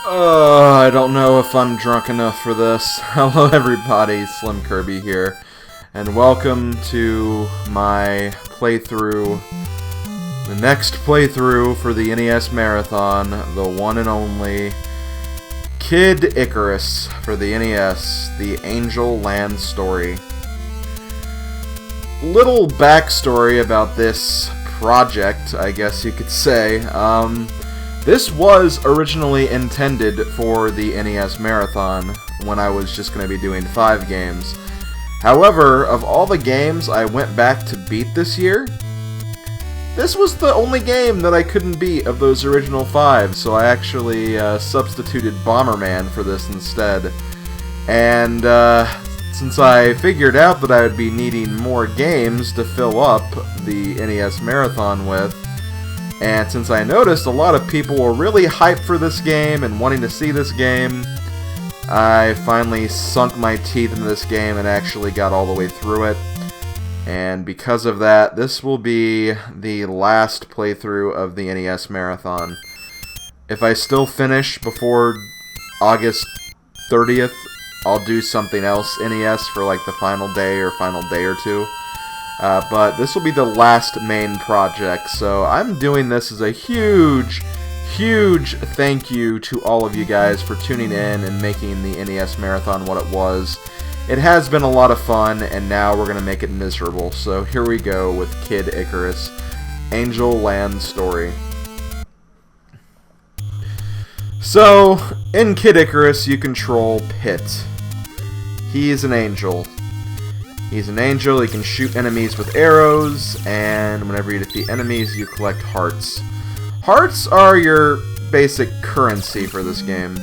I don't know if I'm drunk enough for this. Hello everybody, SlimKirby here, and welcome to my playthrough, the next playthrough for the NES Marathon, the one and only Kid Icarus for the NES, the Angel Land story. Little backstory about this project, I guess you could say. This was originally intended for the NES Marathon when I was just going to be doing 5 games. However, of all the games I went back to beat this year, this was the only game that I couldn't beat of those original 5, so I actually substituted Bomberman for this instead. And since I figured out that I would be needing more games to fill up the NES Marathon with, and since I noticed a lot of people were really hyped for this game and wanting to see this game, I finally sunk my teeth into this game and actually got all the way through it. And because of that, this will be the last playthrough of the NES Marathon. If I still finish before August 30th, I'll do something else NES for like the final day or two. But this will be the last main project, so I'm doing this as a huge thank you to all of you guys for tuning in and making the NES Marathon what it was. It has been a lot of fun, and now we're going to make it miserable. So here we go with Kid Icarus, Angel Land story. So, in Kid Icarus, you control Pit. He is an angel. He's an angel, he can shoot enemies with arrows, and whenever you defeat enemies, you collect hearts. Hearts are your basic currency for this game.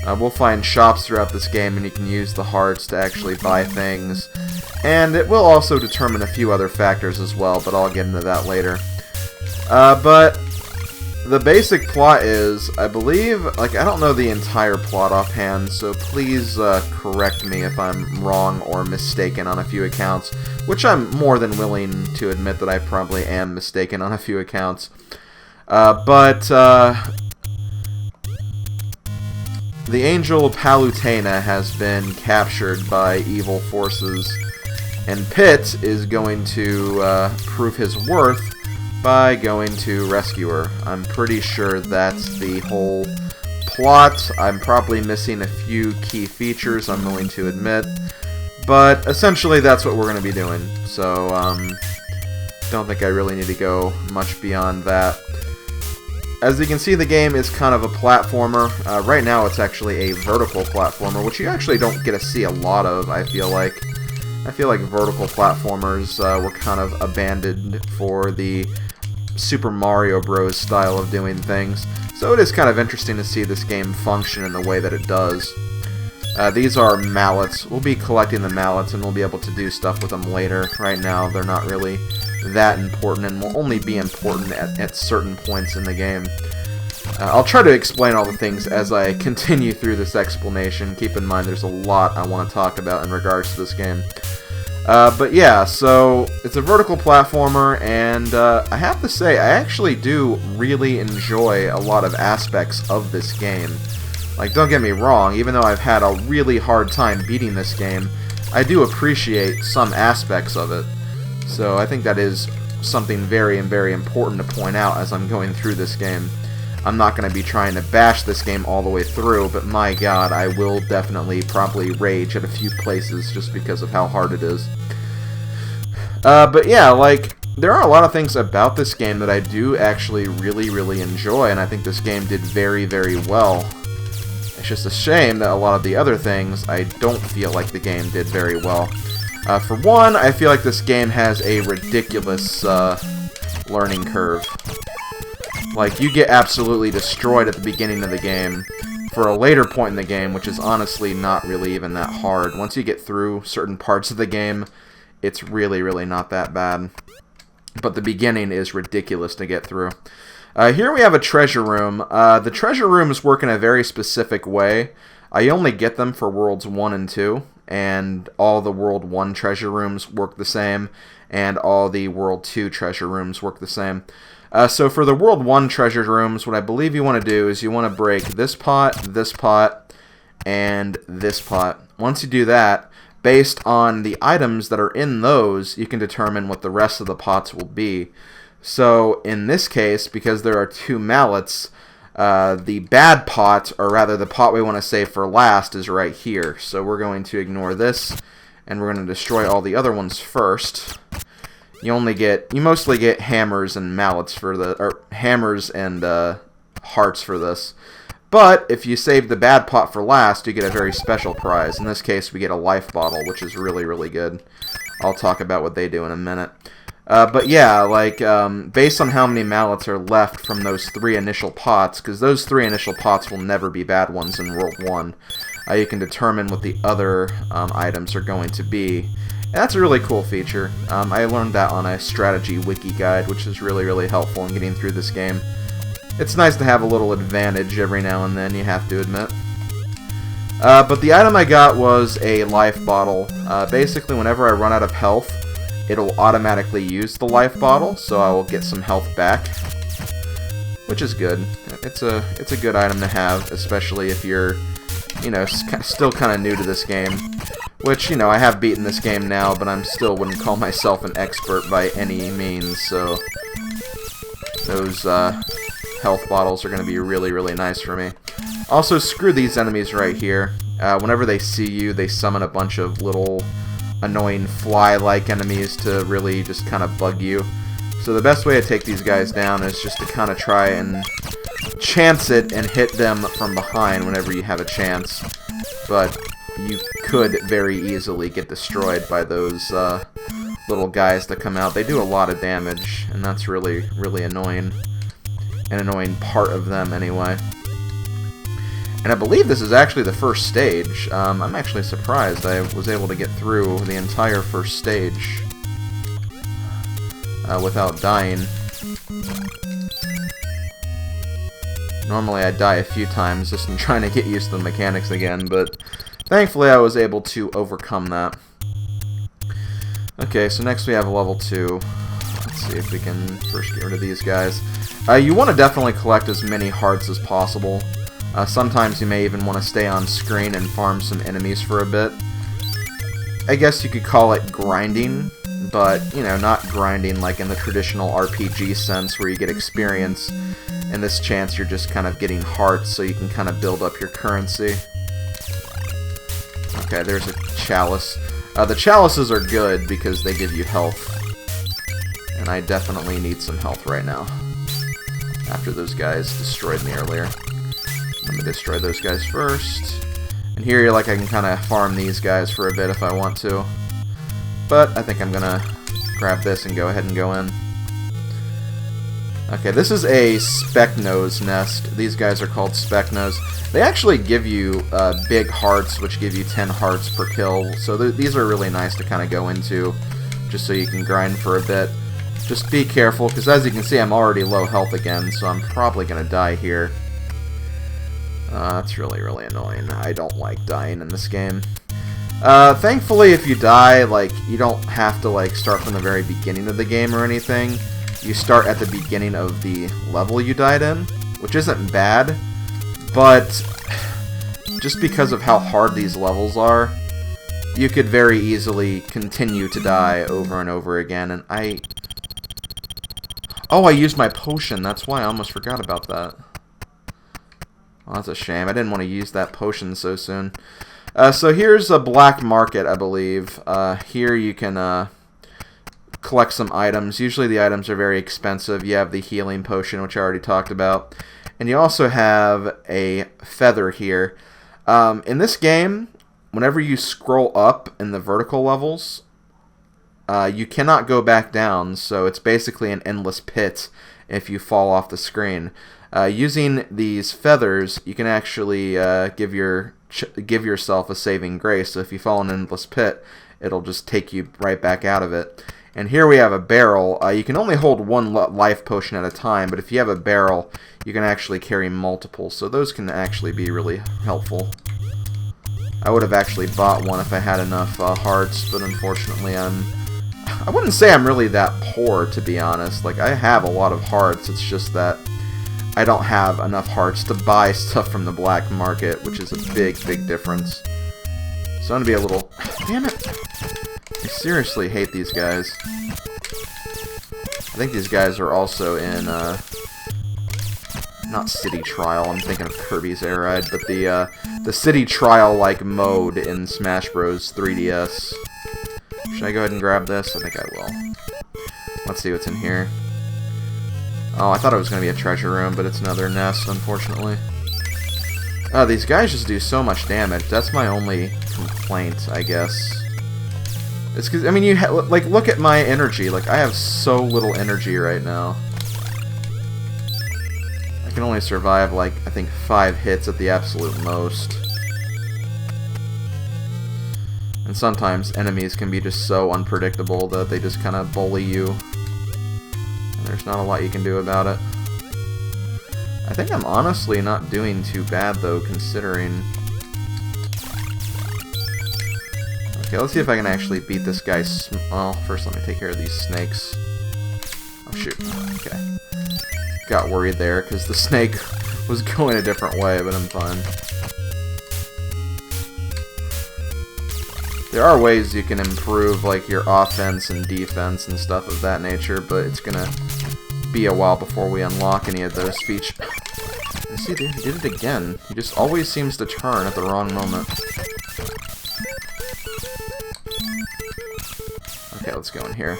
We'll find shops throughout this game, and you can use the hearts to actually buy things. And it will also determine a few other factors as well, but I'll get into that later. But the basic plot is, I believe, I don't know the entire plot offhand, so please correct me if I'm wrong or mistaken on a few accounts, which I'm more than willing to admit that I probably am mistaken on a few accounts. But the angel Palutena has been captured by evil forces, and Pit is going to prove his worth by going to rescue her. I'm pretty sure that's the whole plot. I'm probably missing a few key features, I'm willing to admit, but essentially that's what we're going to be doing. So, don't think I really need to go much beyond that. As you can see, the game is kind of a platformer. Right now it's actually a vertical platformer, which you actually don't get to see a lot of, I feel like. I feel like vertical platformers were kind of abandoned for the Super Mario Bros. Style of doing things. So it is kind of interesting to see this game function in the way that it does. These are mallets. We'll be collecting the mallets and we'll be able to do stuff with them later. Right now they're not really that important and will only be important at certain points in the game. I'll try to explain all the things as I continue through this explanation. Keep in mind there's a lot I want to talk about in regards to this game. But yeah, so it's a vertical platformer, and I have to say, I actually do really enjoy a lot of aspects of this game. Like, don't get me wrong, even though I've had a really hard time beating this game, I do appreciate some aspects of it. So I think that is something very important to point out as I'm going through this game. I'm not going to be trying to bash this game all the way through, but my god, I will definitely probably rage at a few places just because of how hard it is. But yeah, there are a lot of things about this game that I do actually really enjoy, and I think this game did very well. It's just a shame that a lot of the other things I don't feel like the game did very well. For one, I feel like this game has a ridiculous learning curve. Like, you get absolutely destroyed at the beginning of the game for a later point in the game, which is honestly not really even that hard. Once you get through certain parts of the game, it's really not that bad. But the beginning is ridiculous to get through. Here we have a treasure room. The treasure rooms work in a very specific way. I only get them for Worlds 1 and 2, and all the World 1 treasure rooms work the same, and all the World 2 treasure rooms work the same. So for the World 1 treasure rooms, what I believe you want to do is you want to break this pot, and this pot. Once you do that, based on the items that are in those, you can determine what the rest of the pots will be. So in this case, because there are 2 mallets, the bad pot, or rather the pot we want to save for last, is right here. So we're going to ignore this, and we're going to destroy all the other ones first. You mostly get hammers and mallets for hammers and hearts for this. But if you save the bad pot for last, you get a very special prize. In this case, we get a life bottle, which is really, really good. I'll talk about what they do in a minute. But yeah, like, based on how many mallets are left from those 3 initial pots, because those 3 initial pots will never be bad ones in World 1, you can determine what the other items are going to be. And that's a really cool feature. I learned that on a strategy wiki guide, which is really, really helpful in getting through this game. It's nice to have a little advantage every now and then, you have to admit. But the item I got was a life bottle. Basically, whenever I run out of health, it'll automatically use the life bottle, so I will get some health back, which is good. It's a good item to have, especially if you're, you know, still kind of new to this game. Which, you know, I have beaten this game now, but I still wouldn't call myself an expert by any means, so those health bottles are going to be really, really nice for me. Also, screw these enemies right here. Whenever they see you, they summon a bunch of little annoying fly-like enemies to really just kind of bug you. So the best way to take these guys down is just to kind of try and chance it and hit them from behind whenever you have a chance. But you could very easily get destroyed by those little guys that come out. They do a lot of damage, and that's really, really annoying. An annoying part of them, anyway. And I believe this is actually the first stage. I'm actually surprised I was able to get through the entire first stage without dying. Normally I die a few times just in trying to get used to the mechanics again, but thankfully I was able to overcome that. Okay, so next we have level 2. Let's see if we can first get rid of these guys. You want to definitely collect as many hearts as possible. Sometimes you may even want to stay on screen and farm some enemies for a bit. I guess you could call it grinding, but, you know, not grinding like in the traditional RPG sense where you get experience. In this chance, you're just kind of getting hearts so you can kind of build up your currency. Okay, there's a chalice. The chalices are good because they give you health. And I definitely need some health right now. After those guys destroyed me earlier. Let me destroy those guys first. And here, like, I can kind of farm these guys for a bit if I want to. But I think I'm gonna grab this and go ahead and go in. Okay, this is a speck nose nest. These guys are called speck nose. They actually give you big hearts, which give you 10 hearts per kill. So these are really nice to kind of go into, just so you can grind for a bit. Just be careful, because as you can see, I'm already low health again, so I'm probably gonna die here. That's really, really annoying. I don't like dying in this game. Thankfully, if you die, like, you don't have to, like, start from the very beginning of the game or anything. You start at the beginning of the level you died in, which isn't bad, but just because of how hard these levels are, you could very easily continue to die over and over again, and Oh, I used my potion, that's why I almost forgot about that. Oh, that's a shame. I didn't want to use that potion so soon. So here's a black market, I believe. Here you can collect some items. Usually the items are very expensive. You have the healing potion, which I already talked about. And you also have a feather here. In this game, whenever you scroll up in the vertical levels, you cannot go back down, so it's basically an endless pit if you fall off the screen. Using these feathers, you can actually give yourself a saving grace. So if you fall in an endless pit, it'll just take you right back out of it. And here we have a barrel. You can only hold one life potion at a time, but if you have a barrel, you can actually carry multiple. So those can actually be really helpful. I would have actually bought one if I had enough hearts, but unfortunately I'm I wouldn't say I'm really that poor, to be honest. Like, I have a lot of hearts, it's just that I don't have enough hearts to buy stuff from the black market, which is a big, big difference. So I'm gonna be a little... Damn it! I seriously hate these guys. I think these guys are also in, not City Trial, I'm thinking of Kirby's Air Ride, but the City Trial-like mode in Smash Bros. 3DS. Should I go ahead and grab this? I think I will. Let's see what's in here. Oh, I thought it was going to be a treasure room, but it's another nest, unfortunately. Oh, these guys just do so much damage. That's my only complaint, I guess. It's because, I mean, like, look at my energy. Like, I have so little energy right now. I can only survive, like, I think 5 hits at the absolute most. And sometimes enemies can be just so unpredictable that they just kind of bully you. And there's not a lot you can do about it. I think I'm honestly not doing too bad, though, considering... Okay, let's see if I can actually beat this guy. Well, first let me take care of these snakes. Oh, shoot. Okay. Got worried there, because the snake was going a different way, but I'm fine. There are ways you can improve, like, your offense and defense and stuff of that nature, but it's gonna be a while before we unlock any of those features. See, he did it again. He just always seems to turn at the wrong moment. Okay, let's go in here.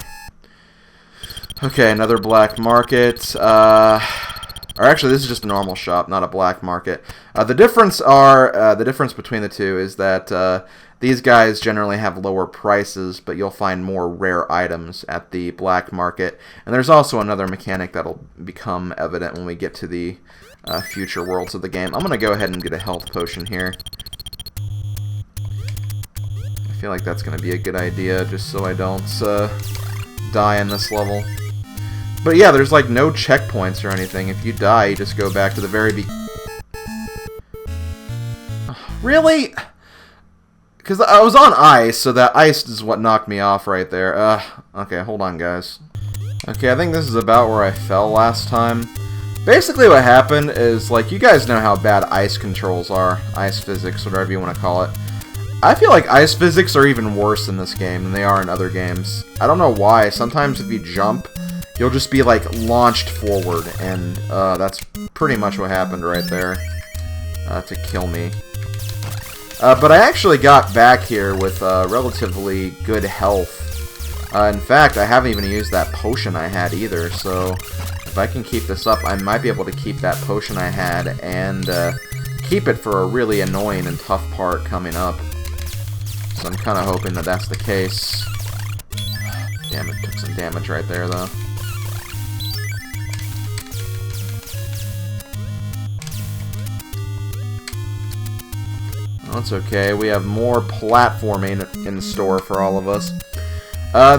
Okay, another black market. Or actually, this is just a normal shop, not a black market. The difference between the two is that these guys generally have lower prices, but you'll find more rare items at the black market. And there's also another mechanic that'll become evident when we get to the future worlds of the game. I'm gonna go ahead and get a health potion here. I feel like that's gonna be a good idea, just so I don't die in this level. But yeah, there's like no checkpoints or anything. If you die, you just go back to the very Really? Because I was on ice, so that ice is what knocked me off right there. Okay, hold on, guys. Okay, I think this is about where I fell last time. Basically what happened is, like, you guys know how bad ice controls are. Ice physics, whatever you want to call it. I feel like ice physics are even worse in this game than they are in other games. I don't know why. Sometimes if you jump, you'll just be, like, launched forward, and that's pretty much what happened right there to kill me. But I actually got back here with relatively good health. In fact, I haven't even used that potion I had either, so if I can keep this up, I might be able to keep that potion I had and keep it for a really annoying and tough part coming up. So I'm kind of hoping that that's the case. Damn, it took some damage right there, though. That's okay. We have more platforming in store for all of us.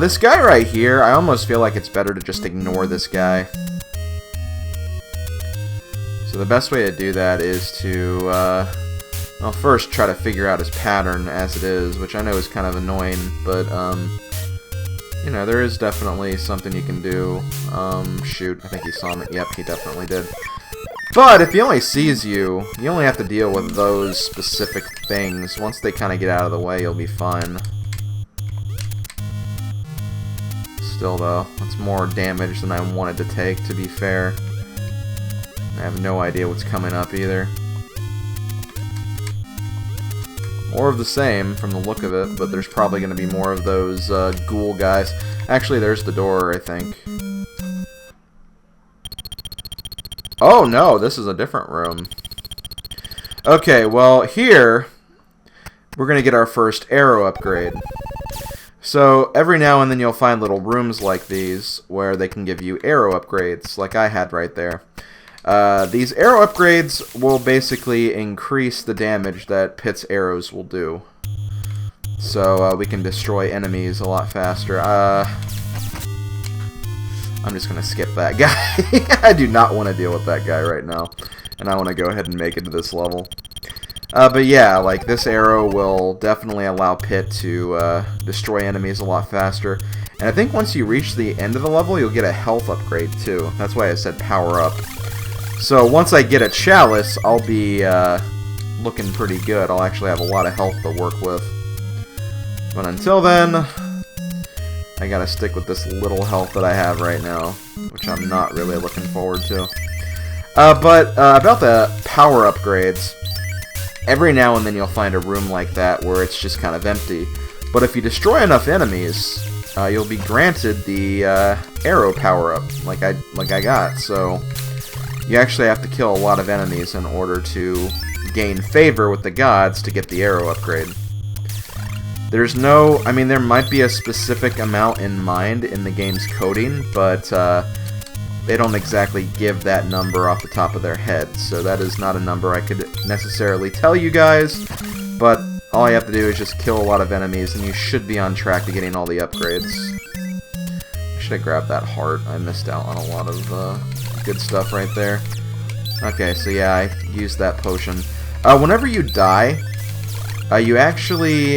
This guy right here, I almost feel like it's better to just ignore this guy. So the best way to do that is to, well, first try to figure out his pattern as it is, which I know is kind of annoying, but, you know, there is definitely something you can do. Shoot, I think he saw me. Yep, he definitely did. But if he only sees you, you only have to deal with those specific things. Once they kind of get out of the way, you'll be fine. Still, though, that's more damage than I wanted to take, to be fair. I have no idea what's coming up, either. More of the same, from the look of it, but there's probably going to be more of those ghoul guys. Actually, there's the door, I think. Oh, no, this is a different room. Okay, well, here, we're going to get our first arrow upgrade. So, every now and then you'll find little rooms like these, where they can give you arrow upgrades, like I had right there. These arrow upgrades will basically increase the damage that Pit's arrows will do. So, we can destroy enemies a lot faster. I'm just going to skip that guy. I do not want to deal with that guy right now. And I want to go ahead and make it to this level. But yeah, like, this arrow will definitely allow Pit to destroy enemies a lot faster. And I think once you reach the end of the level, you'll get a health upgrade too. That's why I said power up. So once I get a chalice, I'll be looking pretty good. I'll actually have a lot of health to work with. But until then, I gotta stick with this little health that I have right now, which I'm not really looking forward to. But about the power upgrades, every now and then you'll find a room like that where it's just kind of empty. But if you destroy enough enemies, you'll be granted the arrow power-up, like I got. So you actually have to kill a lot of enemies in order to gain favor with the gods to get the arrow upgrade. There's no... I mean, there might be a specific amount in mind in the game's coding, but they don't exactly give that number off the top of their head, so that is not a number I could necessarily tell you guys, but all you have to do is just kill a lot of enemies, and you should be on track to getting all the upgrades. I should have grabbed that heart. I missed out on a lot of good stuff right there. Okay, so yeah, I used that potion. Whenever you die, you actually,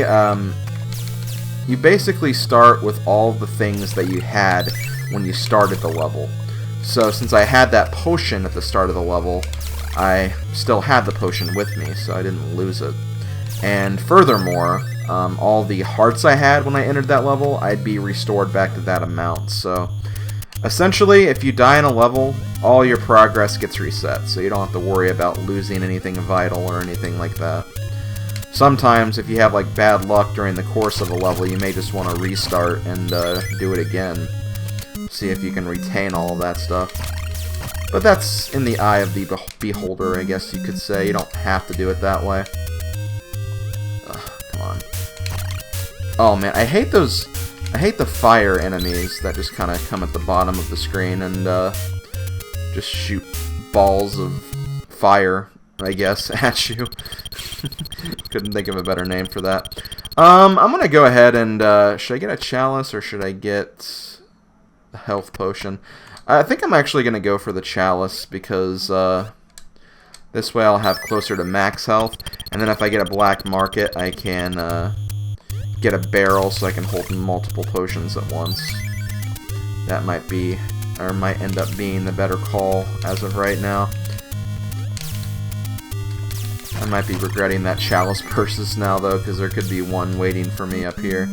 you basically start with all the things that you had when you started the level. So since I had that potion at the start of the level, I still had the potion with me, so I didn't lose it. And furthermore, all the hearts I had when I entered that level, I'd be restored back to that amount. So essentially, if you die in a level, all your progress gets reset, so you don't have to worry about losing anything vital or anything like that. Sometimes, if you have like bad luck during the course of a level, you may just want to restart and do it again. See if you can retain all of that stuff. But that's in the eye of the beholder, I guess you could say. You don't have to do it that way. Come on. Oh man, I hate those... I hate the fire enemies that just kind of come at the bottom of the screen and just shoot balls of fire, I guess, at you. Couldn't think of a better name for that. I'm gonna go ahead and should I get a chalice or should I get a health potion? I think I'm actually gonna go for the chalice because this way I'll have closer to max health, and then if I get a black market, I can get a barrel so I can hold multiple potions at once. That might be, or might end up being the better call as of right now. I might be regretting that chalice purchase now though, because there could be one waiting for me up here.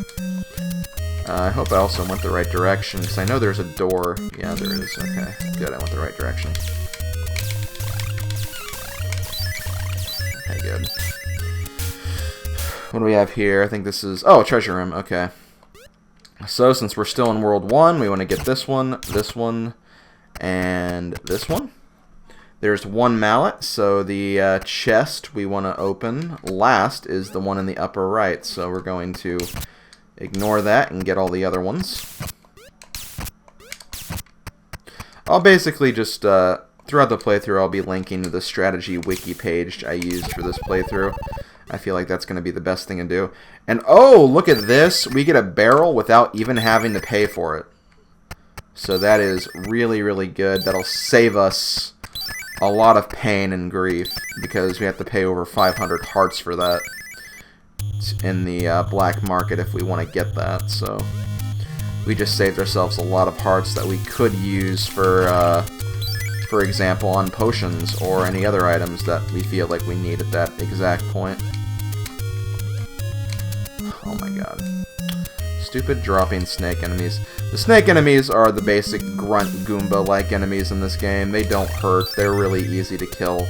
I hope I also went the right direction, because I know there's a door. Yeah, there is. Okay, good, I went the right direction. Okay, good. What do we have here? I think this is... Oh, treasure room. Okay. So, since we're still in World 1, we want to get this one, and this one. There's one mallet, so the chest we want to open last is the one in the upper right. So we're going to ignore that and get all the other ones. I'll basically just, throughout the playthrough, I'll be linking to the strategy wiki page I used for this playthrough. I feel like that's going to be the best thing to do. And oh, look at this! We get a barrel without even having to pay for it. So that is really, really good. That'll save us a lot of pain and grief, because we have to pay over 500 hearts for that in the black market if we want to get that. So we just saved ourselves a lot of hearts that we could use for example, on potions or any other items that we feel like we need at that exact point. Oh my god. Stupid dropping snake enemies. The snake enemies are the basic grunt Goomba-like enemies in this game. They don't hurt, they're really easy to kill,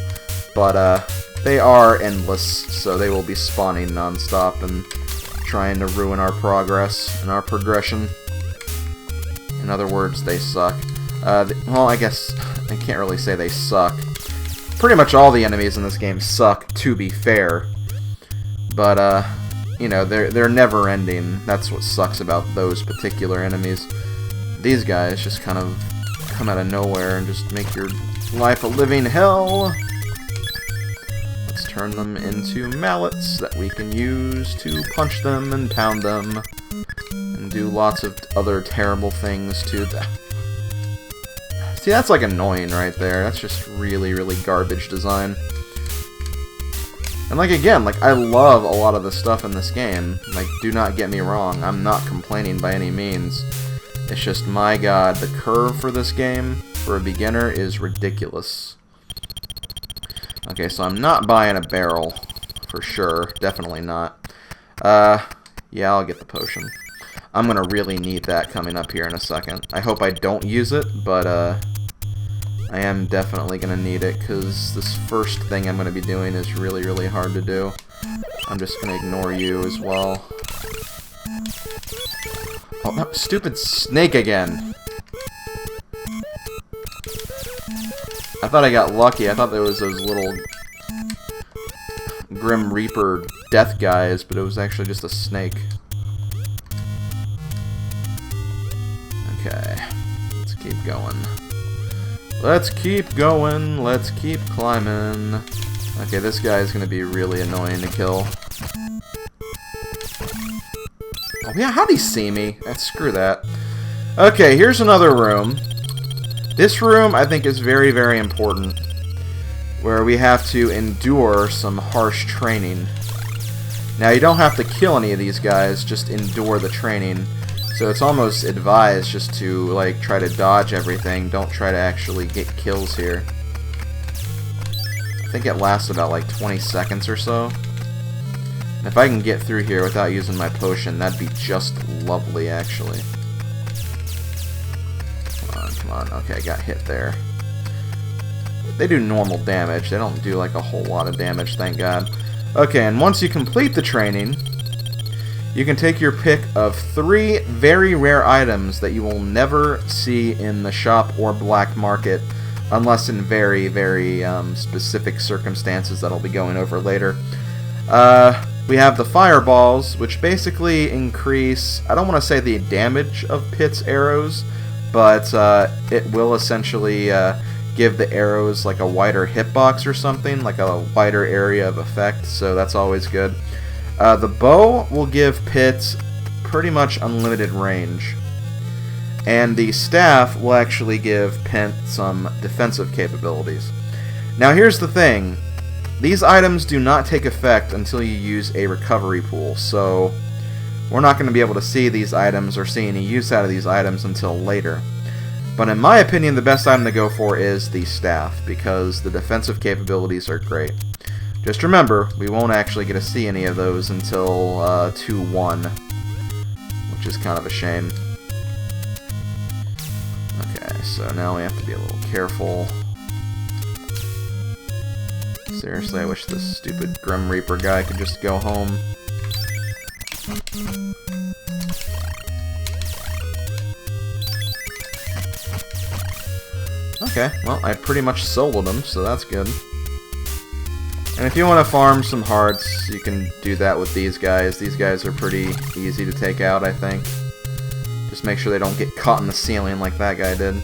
but they are endless, so they will be spawning non-stop and trying to ruin our progress and our progression. In other words, they suck. Well, I guess I can't really say they suck. Pretty much all the enemies in this game suck, to be fair. But, you know, they're never-ending. That's what sucks about those particular enemies. These guys just kind of come out of nowhere and just make your life a living hell. Let's turn them into mallets that we can use to punch them and pound them and do lots of other terrible things to them. See, that's like annoying right there. That's just really, really garbage design. And like, again, like, I love a lot of the stuff in this game. Like, do not get me wrong, I'm not complaining by any means. It's just, my god, the curve for this game, for a beginner, is ridiculous. Okay, so I'm not buying a barrel, for sure. Definitely not. Yeah, I'll get the potion. I'm gonna really need that coming up here in a second. I hope I don't use it, but, I am definitely gonna need it, because this first thing I'm gonna be doing is really, really hard to do. I'm just gonna ignore you as well. Oh, that stupid snake again! I thought I got lucky. I thought there was those little Grim Reaper death guys, but it was actually just a snake. Okay, let's keep going. Let's keep going, let's keep climbing. Okay, this guy is going to be really annoying to kill. Oh yeah, how'd he see me? Screw that. Okay, here's another room. This room, I think, is very, very important, where we have to endure some harsh training. Now, you don't have to kill any of these guys, just endure the training. So it's almost advised just to, like, try to dodge everything. Don't try to actually get kills here. I think it lasts about, like, 20 seconds or so. And if I can get through here without using my potion, that'd be just lovely, actually. Come on, come on. Okay, I got hit there. They do normal damage. They don't do, like, a whole lot of damage, thank God. Okay, and once you complete the training, you can take your pick of 3 very rare items that you will never see in the shop or black market, unless in very, very specific circumstances that I'll be going over later. We have the fireballs, which basically increase, I don't want to say the damage of Pit's arrows, but it will essentially give the arrows like a wider hitbox or something, like a wider area of effect, so that's always good. The bow will give Pit pretty much unlimited range, and the staff will actually give Pit some defensive capabilities. Now here's the thing, these items do not take effect until you use a recovery pool, so we're not going to be able to see these items or see any use out of these items until later. But in my opinion, the best item to go for is the staff, because the defensive capabilities are great. Just remember, we won't actually get to see any of those until 2-1, which is kind of a shame. Okay, so now we have to be a little careful. Seriously, I wish this stupid Grim Reaper guy could just go home. Okay, well, I pretty much soloed him, so that's good. And if you want to farm some hearts, you can do that with these guys. These guys are pretty easy to take out, I think. Just make sure they don't get caught in the ceiling like that guy did.